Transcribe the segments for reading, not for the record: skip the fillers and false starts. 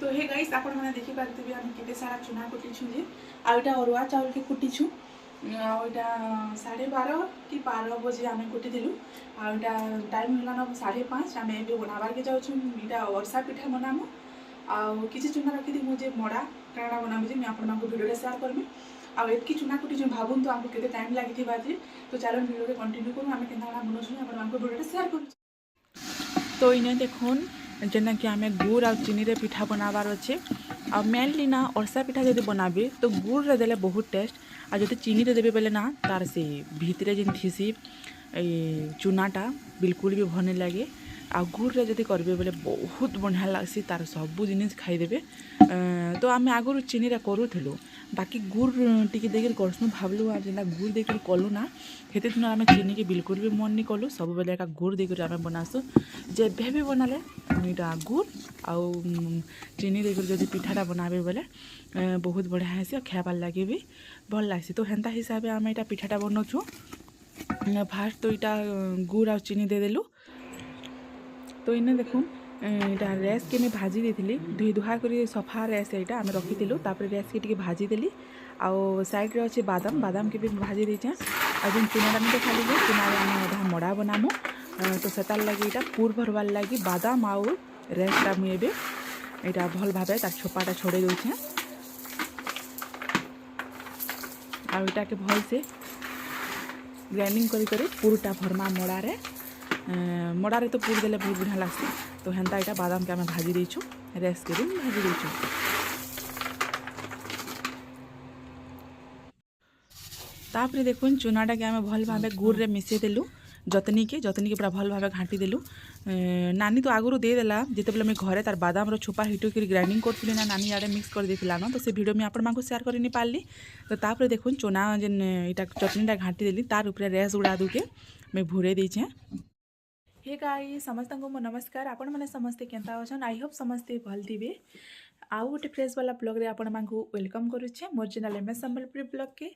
तो hey guys आपण मैंने देखि पारथिबे हम केते सारा चुना कुटिछु जे आ एटा अरुआ चावल के कुटिछु आ एटा 12:30 कि 12 बजे आमे कुटी दिलु आ एटा टाइम होला न 5:30 आमे एबे बनाबार के जाउछु एटा अरसा पिठा बनामु आ किछि चुना रखि दिमु जे मडा काडा बनामु जे मैं आपण मानको वीडियो रे शेयर करमी आ एतकी चुना कुटी जे भाबुन तो हमको केते टाइम लागि थिबा जे तो चलो वीडियो के कंटिन्यू करू आमे केना बनउछु आपण मानको वीडियो रे शेयर करू। तो इने देखुन जेना कि आमे गुड़ आ चीनी रे पिठा बनाबार अच्छे आ मेनली ना अरसा पिठा जब बनाबे तो गुड़ रे देले बहुत टेस्ट आ जब चीनी रे देबे बेले ना तार से भीतरे जेन थीसी चुनाटा बिल्कुल भी भल नहीं लगे आ गुड़ रे जब करबे बेले बहुत बढ़िया लागसी तार सबू जिनिस खाईदेबे। तो आम आगुरी चीनी रे करूलु बाकी गुड़ टिके देकर करसुँ भावलु आ जेना गुड़ देकर कलु ना हेते दिन आम चीनी के बिल्कुल भी मन नहीं कलु सब बेले एका गुड़ देकर आम बनासु जेबे भी बनाले इटा गुड़ आउ चीनी देकर जब पिठाटा बनाबे बेले बहुत बढ़िया हेसी खाबार लगे भी भल लागसी। तो हेन्ता हिसाब से आम यहाँ पिठाटा बनाऊँ फास्ट तो यहाँ गुड़ आ चीनी देदेलु तो इने देखुन यहाँ रेस के मैं भाजी देती धुई धुआ कर सफा रेस यहाँ आम रखीलु रेस के टी भाजी देली आउ साइड रे अच्छे बादाम बादाम के भी भाजी देचे आ जो चुनाटा नहीं खाली चुना आम अधा मड़ा बनामु तो सेतार लगे यहाँ पूर भरबार लगे बादाम आउ रेसटा मुझे यहाँ भल भाव तार छोपाटा छोड़े दूचे आटा के भल से ग्राइंडिंग करी पूरटा भरमा मड़ारे तो पूर देले बहुत बढ़िया लगसी। तो हेन्ता यहाँ बादाम के आम भाजी देचु रेस के भी भाजी देचु तापरे देखुन चुनाटा के आम भल भाव गुड़ रे मिसई देलु जतनी के पूरा भल भाव घाटी देलु नानी तो आगुरी देदेला जिते मैं घरे तार बादाम छोपा हिटो कर ग्राइंडिंग करी ना नानी याडे मिक्स कर देला न तो से वीडियो में आपको शेयर कर नहीं पारली। तो तापर देखुन चुना जेन इटा चटनीटा घाटी देली तार ऊपर रेस गुड़ा दूके मैं भूरे देछे। हे गाइस समस्त को मो नमस्कार आपण मैंने समस्ते केंता अछन आई होप समस्ते भल थिबे आउ गोटे फ्रेश वाला ब्लॉग रे आपण मानकु वेलकम करुछे मोर चैनल एमएस संबलपुरी ब्लॉग के।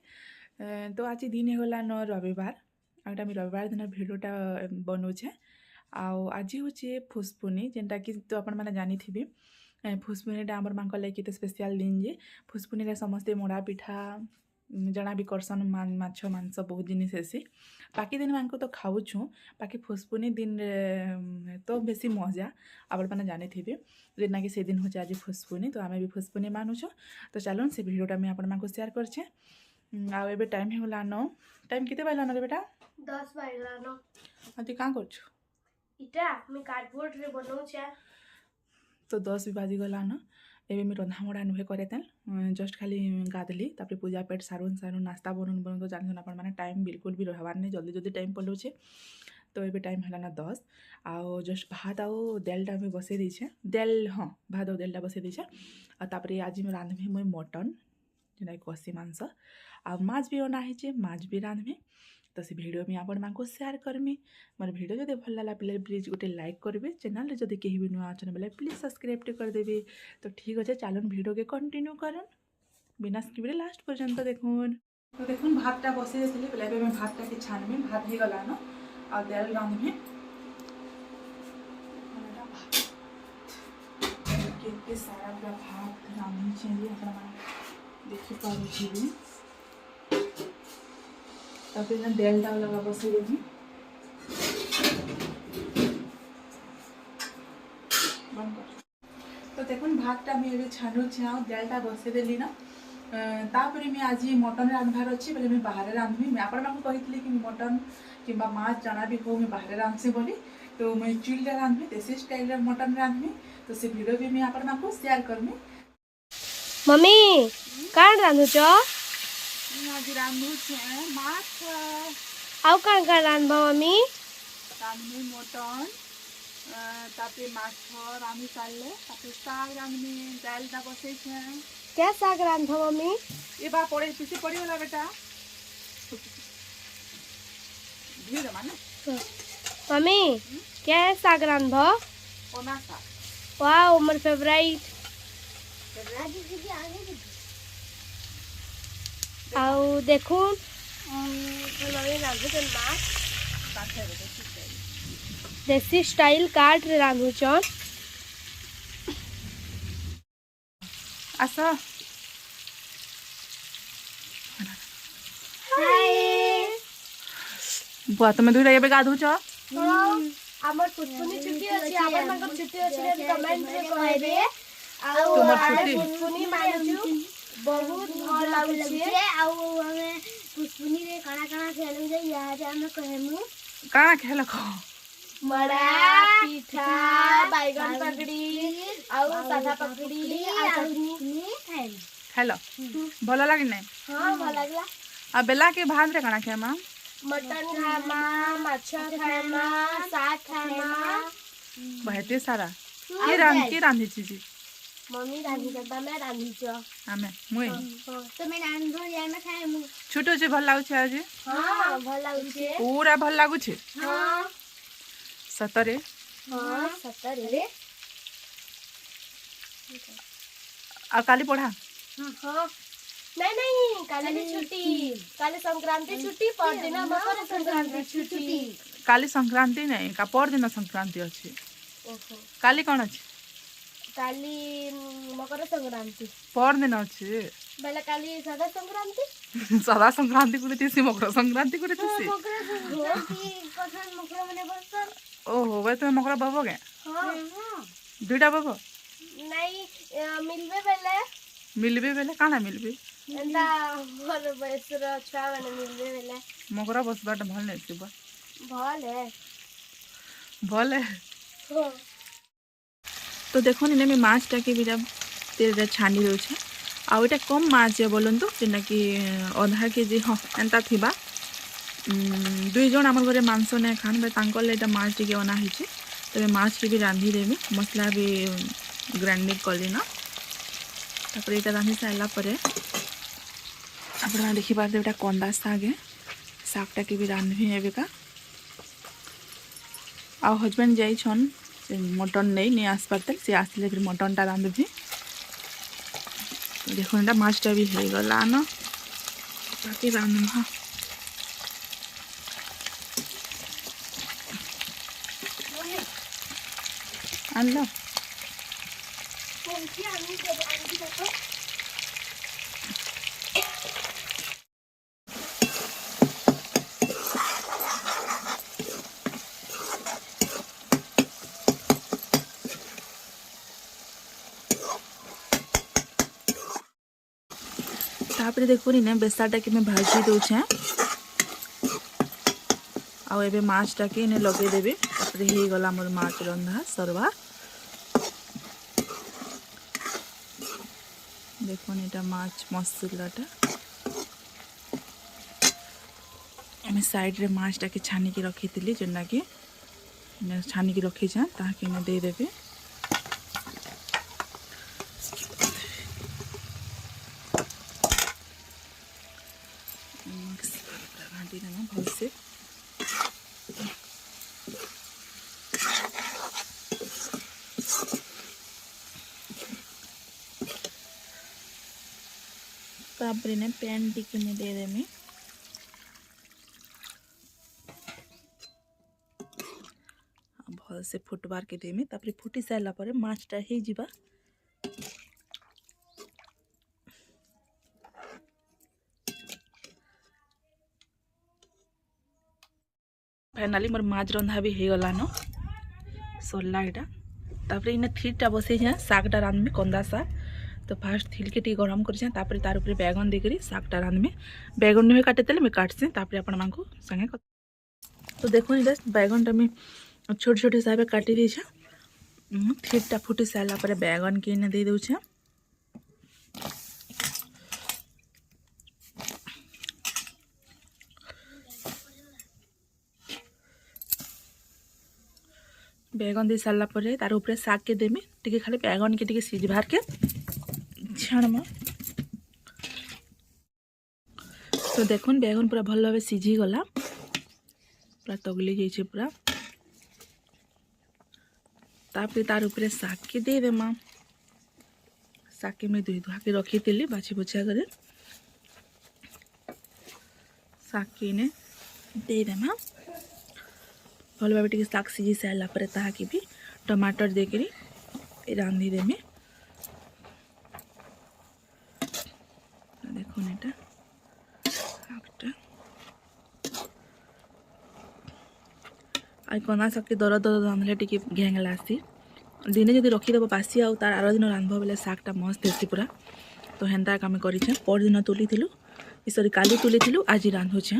तो आज दिन होगा न रविवार आटा मैं रविवार दिन भिडियोटा बनौछे आज हूँ फुसपुनी जेनटा कि तो आपण मैंने जानी थे फुसपुनीटा आमर मांक लगे केते स्पेशल दिन जे फुसपुनी रे समस्ते मड़ा पिठा जना भी करसन माछ मांस बहुत जिनिस हेसी बाकी दिन मांको तो खाऊछु बाकी फुसपुनी दिन तो बेसी मजा आपण मैंने जानी थे जेना कि से दिन हूँ आज फुसपुनी तो आम भी फुसपुनी मानुछ। तो चलो से भिडियोटा मुझे आपको शेयर करछे आ एबे टाइम होगा न टाइम किते बाजला न रे बेटा 10 बाजला न आ तू का करछु इटा मैं कार्डबोर्ड रे बनाऊ छे तो 10 भी बाजी गला न एबे मैं रंधा मोड़ा नुहे करे तेल जस्ट खाली गाधली तापर पूजा पेट सारुन सारुन नाश्ता बनून बन तो जान अपन माने टाइम बिल्कुल भी रहबार नहीं जल्दी जल्दी टाइम पलौछे। तो एबे टाइम है ना 10 आउ जस्ट भात आउ दालटा में बसई दीछे दाल हाँ भात आउ दालटा बसई दीछे आ तापर आज मैं रांधबी मैं मटन जेना कसी मांस आ माछ भी अना है माछ भी रांधबी। तो से वीडियो में आपण मांको शेयर करमी मोर वीडियो जब भल लगा प्लीज गोटे लाइक करेंगे चैनल जब कहीं भी नुआ अच्छे बोले प्लीज सब्सक्राइब करदेवी। तो ठीक अच्छे चलन वीडियो के कंटिन्यू करन बिना स्किप लास्ट पर्यंत देखुन। तो देखुन भातटा बसई देली बोले मैं भातटा के छानबी भात हो गला न आ दाल रांधबी केते सारा पूरा भात रांधनी चाहिए देखी पारे तापर ना दालटा लगा बसई देवी तो देखुन भातटा मुझे छानुचे आ दालटा बसई देली ना तापर मैं आज मटन रांधबार अच्छी बोले मैं बाहर रांधबी मैं आपण कही कि मटन कि माछ जाना भी हो मैं बाहर रांधसी बोली तो मैं चुल्हे रांधबी देसी स्टाइल मटन रांधबी। तो से वीडियो भी मैं आपण शेयर करमी। मम्मी कान रांधुछ आज रांधुछे माछ आउ कान रांधबा मम्मी रांधबी मटन तापे माछ रांधि सारले तापे साग रांधबी दालटा बसई छे क्या साग रांधबा मम्मी ए बा पड़े पीछे पड़ी वाला बेटा धीरे माने मम्मी क्या है साग रांधबा ओना साग वाओ मोर फेवरेट आउ देखुन मम्मी रांधुछन माछ देसी स्टाइल काट रे रांधुछन। आस बुआ तुम दुईटा एबे गाधुच हमर पुष्पुनी छुट्टी अछि आपन मनकर छुट्टी अछि रे कमेंट रे कहबे आ तुमर छुट्टी पुष्पुनी मानुछु बहुत भल लागु छै आ हमें पुष्पुनी रे काना काना खेलु जे यहाँ जे हमें कहमु काना खेल ख मड़ा पीठा बैगन पकड़ी आ साधा पकड़ी आ चटनी खाइल खेल भल लागे नै हां भल लागला आ बेला के भात रे काना खेमा मटन खामा माछ खामा साग खामा बहुते सारा के रांधी छी मम्मी रांधी करबा मैं रांधी छ आमे मुई तो मैं रांधो या में खाइमु छोटो छे भल लागु छे आज हां भल लागु छे पूरा भल लागु छे हां सतरे हां सतरे आ काली पढ़ा हां नहीं काली छुट्टी काली संक्रांति छुट्टी परदिन मकर संक्रांति छुट्टी काली संक्रांति नहीं का पर दिन संक्रांति अछि ओहो काली कोन अछि काली मकर संक्रांति पर दिन अछि बेला काली सदा संक्रांति सदा संक्रांति करे तिसी मकर संक्रांति करे तिसी मकर संक्रांति कथन मकर मने बसन ओहो वे तुम मकर बबो के हां दुईटा बबो नहीं मिलबे बेले काना मिलबे एंदा मोर बयसर छुआ माने मिलबे बेले मकरा बसबाटा भल नै छिबा भल है हो तो देखो ने मैं माछटा के बिरा तेल रे छानी दउ छै आ ओटा कम माछ जे बोलन तो जेना कि आधा केजी हां एंता थिबा दुई जन हमर घरे मांस नै खान बे तांकल एटा माछ टिके बना हि छै तबे माछ के भी रांधी देबी मसला भी ग्राइंडिंग करली ना तापर एटा रांधी साइला परे आपण देखि पार एटा कंदा साग है सागटा के भी रांधबी एबेका आ हस्बैंड जाई छन से मटन नहीं आसपार से आसले फिर मटन टा रांधबी देखो एटा माछटा भी हो गला न ताकि रांधम हां आनलो तापरे देखो नी बेसाटा के मैं भाजी दउ छे आ एबे माछटा के ने लगे देबे तापरे हे गला मोर माछ रंधा सरवा देखो नीटा माछ मसलाटा मैं साइड रे माछटा के छानी के रखी थिली जेना कि छानी के रखी जा ताकि ने दे देबे भल से तापरे ने पैन टिके में दे देमी भल से फुटबार के देमी तापरे फुटी साइला परे माछटा हे जिबा फाइनाली मोर माछ रंधा भी हो गला न सरला एटा तापरे इने थीटा बसे जा सागटा रांधमी कंदा साग तो फास्ट थिल के टी गरम कर तापर तार ऊपर बैगन देकरी सागटा रांधमी बैगन नहीं काटे तेले मैं काटसे तापर आपण मानकु संगे तो देखो नि जस्ट बैगनटा मैं छोट छोट हिसाब काटी दी छे थीटा फुटी साला पर बैगन के ने दे दउ छे बैगन दे सारा पर तार ऊपर साग के देमी टिके खाली बैगन के टिके सिझबार के छाणमा तो देखो बैगन पूरा भल भाव सिझी गला पूरा तगली जाइए पूरा तापर तार ऊपर साग के दे देमा साग के मैं धुई धुआ के रखी थी बाछी बुछा कर साग के ने दे देमा भल भाव टे साग सिझी सारा पर ताकि भी टमाटर देकर रांधी देमी দেখুন এটা শাকটা আর কনা শাকটি দর দর রাঁধলে টিকে ঘেঙ্গলা আসি দিনে যদি রଖିদেব বাসি ଆଉ ତାର ଆର ଦିନ ରାନ୍ଧବ ବେଲେ ଶାଗଟା ମସ୍ତ ହେସି ପୁରା ତ ହେନ୍ତା ଆମେ କରିଛେ ପରଦିନ ତୁଲିଥିଲୁ ସରି କାଲି ତୁଲିଥିଲୁ ଆଜି ରାନ୍ଧୁଛେ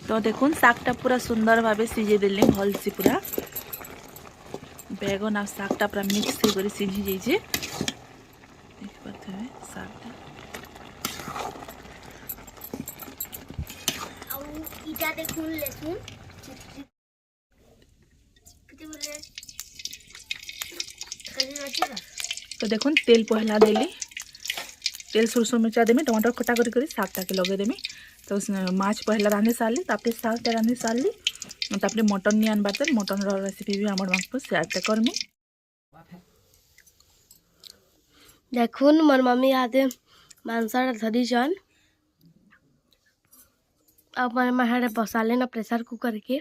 ତ ଦେଖୁନ୍ ଶାଗଟା ପୁରା ସୁନ୍ଦର ଭାବେ ସିଝେଇ ଦେଲି ଭଲସି ପୁରା ବେଗନ ଆଉ ଶାଗଟା ପୁରା ମିକ୍ସ ହେଇକରି ସିଝି ଯାଇଛେ ଦେଖିପାରୁଥିବେ ଶାଗଟା ଆଉ ଇଟା ଦେଖୁନ୍ ଲେସୁନ୍ କେତେ ବଲେ କଲି ଅଛି ନା तो देखुन तेल पहला देली तेल सुरसुर मिर्चा देमी टमाटर खटा करी शागटा के लगे देमी तो माछ पहला रांधे सारली तापर शागटा रांधे सारली तापर मटन नहीं आनबार तो मटन रेसिपी भी आम सेयारटा करमी দেখুন মোর মামি হাতে মাংসটা ধরিছন ଆଉ ମାହାଡ଼େ ବସାଲେ ନା ପ୍ରେସର କୁକର୍କେ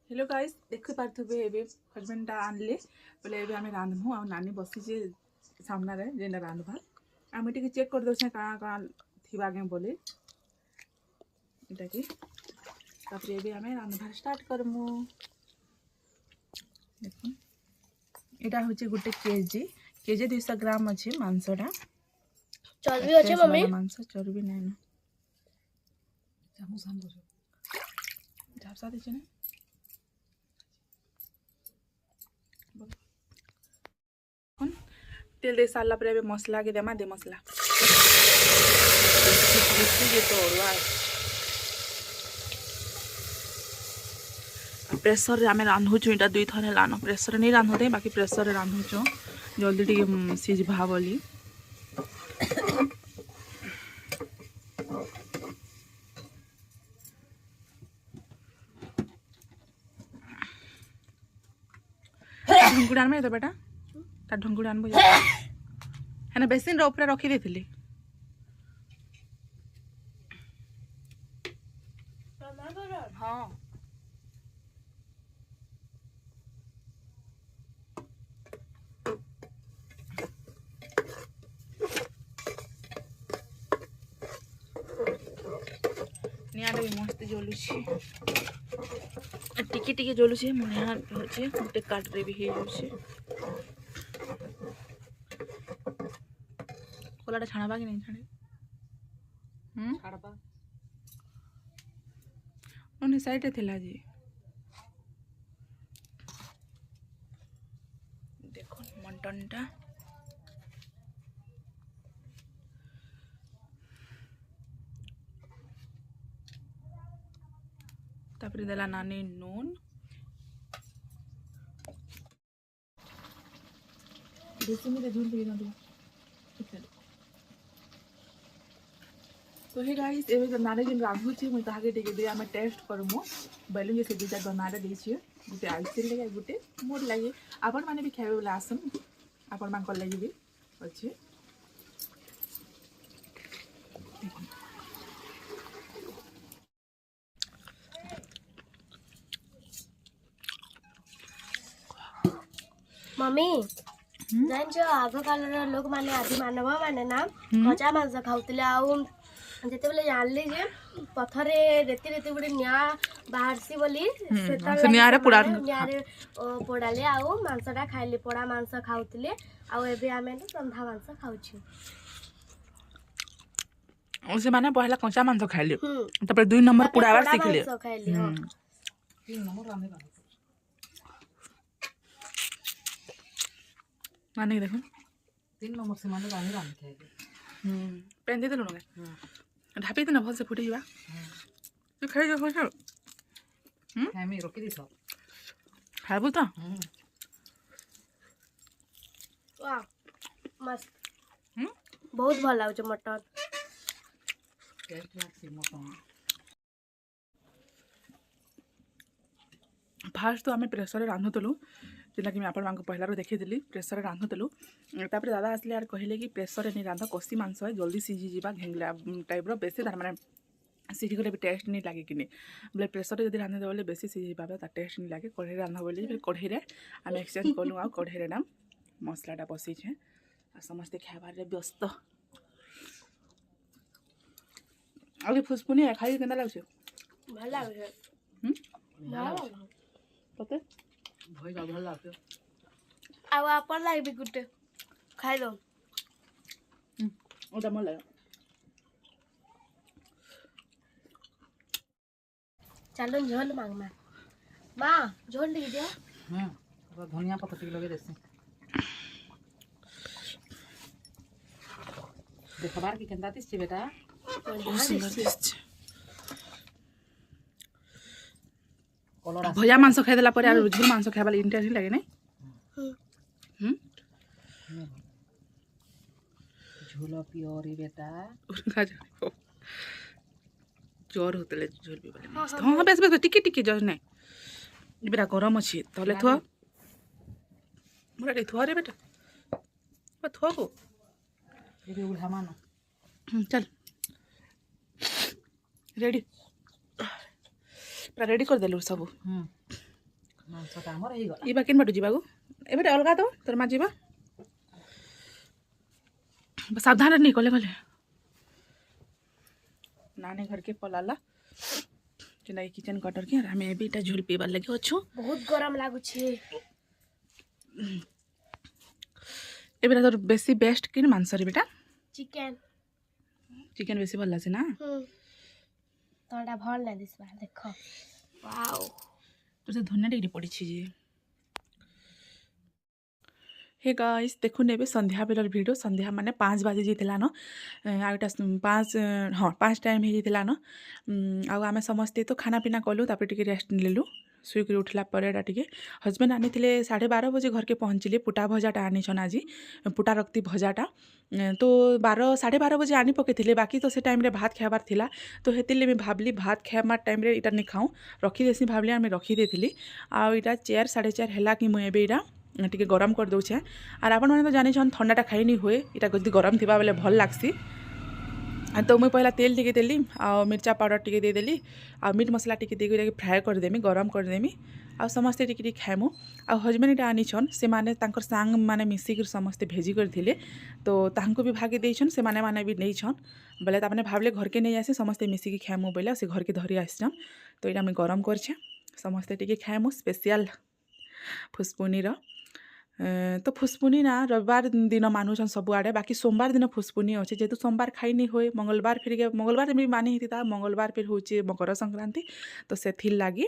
हेलो गाइस देखि पार्थुबे एबे हस्बैंडटा आनले बोले एबे आमे रांधमु आ नानी बसी जे सामना रे जेना रांधबा आमे टिके चेक कर दोछे का का थिबा के बोले एटा की तापर एबे आमे रांधबा स्टार्ट करमु देखुन एटा होचे गुटे केजी 200 ग्राम अछि मांसडा ଚର୍ବି ଅଛି ମମ୍ମି मांस चर्बी नै न जामु सांबो झापसा देछे ना तेल दे सारला पर मसला के देमा दे मसला प्रेसर आम रांधुचु इटा 2 थर है प्रेसर नहीं रांधुते बाकी प्रेसर रांधुचु जल्दी टी सीझा बोली ढुंगुड़ आनबे तो बेटा तार ढुंगुड़ आनबो है ना बेसिन ऊपर रखी देथिली हाँ निआटा भी मस्त जलुची टिके टिके जलुचे निआ होचे गोटे काटरे भी हे जाउचे कोलाटा छाणबा कि नहीं छाणे छाड़बा ओने साइड थिला जी देखो मटनटा तापर देला नानी नून देसी में झूल दे ना तो हे गाइस एबे तो नारे जिन रांधु छी मुई ताहाके टिके दे आमे टेस्ट करमु बैलुन जे से दुटा गनारे दै छी गुटे आइसिल लगे गुटे मोर लागे आपन माने भी खाबे वाला आसन आपन मान कर लागे भी अछि मम्मी ଜାଣିଛ ଆଗ କାଳର ଲୋକମାନେ ଆଦି ମାନବ ମାନେ ନା କଞ୍ଚା ମାଂସ ଖାଉଥିଲେ ଆଉ ଯେତେବେଳେ ଜାଣିଲି ଯେ ପଥରେ ରେତି ରେତି ଗୋଟେ ନିଆଁ ବାହାରିଛି ବୋଲି ନିଆଁରେ ପୋଡ଼ାଲେ ଆଉ ମାଂସଟା ଖାଇଲେ ପୋଡ଼ା ମାଂସ ଖାଉଥିଲେ ଆଉ ଏବେ ଆମେ ରନ୍ଧା ମାଂସ ଖାଉଛୁ ସେମାନେ ପହଲା କଞ୍ଚା ମାଂସ ଖାଇଲେ ତାପରେ 2 ନମ୍ବର ପୋଡ଼ାବାର ଶିଖିଲେ ଖାଇଲେ ହଁ 3 नंबर रांधे माने देखो 3 नंबर से माने रांधे खाए पेन दे देलु न ढापी देना भल से फुटी जीवा तू खाई जा हो छल हमें रोकी दी सब खाबू तो वाह मस्त बहुत भल लाଗୁଛି मटन टेस्ट लागसी मटन फास्ट तो आम प्रेसर रांधुलु जेनटा कि आपण मांको पहला देखी प्रेसर रांधुलु तापर दादा आसले यार कहले कि प्रेसर नहीं रांध कषी मांस है जल्दी सीझी जा घेंगला टाइप बेसी तार माने सीझी गले भी टेस्ट नहीं लगे कि बोले प्रेसर जब रांधे बोले बेसी सीझी पाबे तार टेस्ट नहीं लगे कढ़ई रांध बोली कढ़ई आम एक्सचेंज कलु आ कढ़ई नाम मसलाटा बसैछे आ समस्ते खाइबार व्यस्त आगे फुसफुनी खाई केना लागছে ଭଲ ଲାଗୁଛି तते ଭଇକା ଭଲ ଲାଗୁଛି ଆଉ ଆପଣ ଲାଗିବି ଗୋଟେ ଖାଇଦଉ ओटा मन लाग्यो ଚାଲୁନ ଝୋଲ ମାଗମା ମା ଝୋଲ ଟିକେ ଦିଅ ଧନିଆ ପତ୍ର ଟିକେ ଲଗେଇ ଦେସି देखबार की केंदा दिसछि बेटा बहुत सुंदर दिसছে कलर भजा मांस खाइदेला पर आरो झोल मांस खाइबा लागि इंटरेस्ट लागे नै झोल पियो रे बेटा जोर होतले झोल भी बोले हां बस बस टिके टिके जोर नै बेटा गरम अछि तले थो मोरा रे थो रे बेटा थो को ये उठा मानो चल रेडी पूरा रेडी कर देलु सब मांसटा हमर हेई गला इबा केन बाटू जीबागु एबेटा अलगा तो तोर मा जीबा सावधान नहीं कले कले नानी घर के पलाला चेन्नई किचन कटर के हमें एबेटा झोल पीबार लगे अछु ବହୁତ ଗରମ ଲାଗୁଛି एबेटा तोर बेसी बेस्ट किन मांस रे बेटा ଚିକେନ चिकन बेसी भल लासे ना ତୋଟା ଭଲ ନା ଦିଶବା ଦେଖ ୱାଓ तो से धनिया टिकरी पड़ी छी जे हे गाइस देखु नेबे संध्या बेलर वीडियो संध्या माने 5 बजे जितला न आउटा 5 हां 5 टाइम हे जितला न आ आमे समस्ते तो खाना पीना कलु तापर टिके रेस्ट लेलु सुइक उठला परेडा टिके हस्बैंड आनी थिले 12:30 बजे घर के पहुँचले पुटा भजाटा आनी छन आजी पुटा रक्ति भजाटा तो 12:30 बजे आनी पके थिले बाकी तो से टाइम रे भात खाबार थिला तो हेतिले मैं भाबली भात खामा टाइम रे इटा नहीं खाऊं रखी देसी भाबली आमे रखी देथिली आ इटा 4 4:30 हैला कि मु एबे इटा टिके गरम कर दउछे आर आपण माने तो जानि छन ठंडाटा खाई नहीं हुए इटा गदी गरम थिबा बेले भल लागसी तो मुझे पहला तेल टिके देली आ मिर्चा पाउडर टिके दे देली आ मीट मसला टिके देके फ्राए कर देमी गरम कर देमी आ समस्ते टिके टिके खाइमु आ हजबैंड इटा आनी छन से माने तांकर सांग माने मिसिक समस्ते भेजी कर थिले तो तांको भी भागे देई छन से माने भी नहीं छन बोले तापने भाबले घर के नहीं आसे समस्ते मिसिक खाइमु बोले से घर के धरी आछन तो इटा मैं गरम करछे समस्ते टिके खाइमु स्पेशल फुसपुनी रो तो फुसपुनी ना रविवार दिन मानुछन सब आड़े बाकी सोमवार दिन फुसपुनी अच्छे जेहेतु सोमवार खाई नहीं हुए मंगलवार फिर मंगलवार भी मानी ही मंगलवार फिर हूँ मकर संक्रांति तो से लगी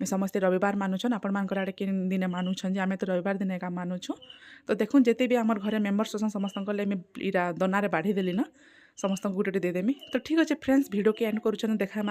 समस्ते रविवार मानुछन आपण मानकर आड़े के दिन मानुछन जे आमे तो रविवार दिन एका मानुछु तो देखूँ जिते भी आमर घरे मेम्बर्स अछन समस्त इरा दनारे बाढ़ी देली ना समस्त गोटे देदेमी तो ठीक अच्छे फ्रेंड्स वीडियो के एंड करूछन देखा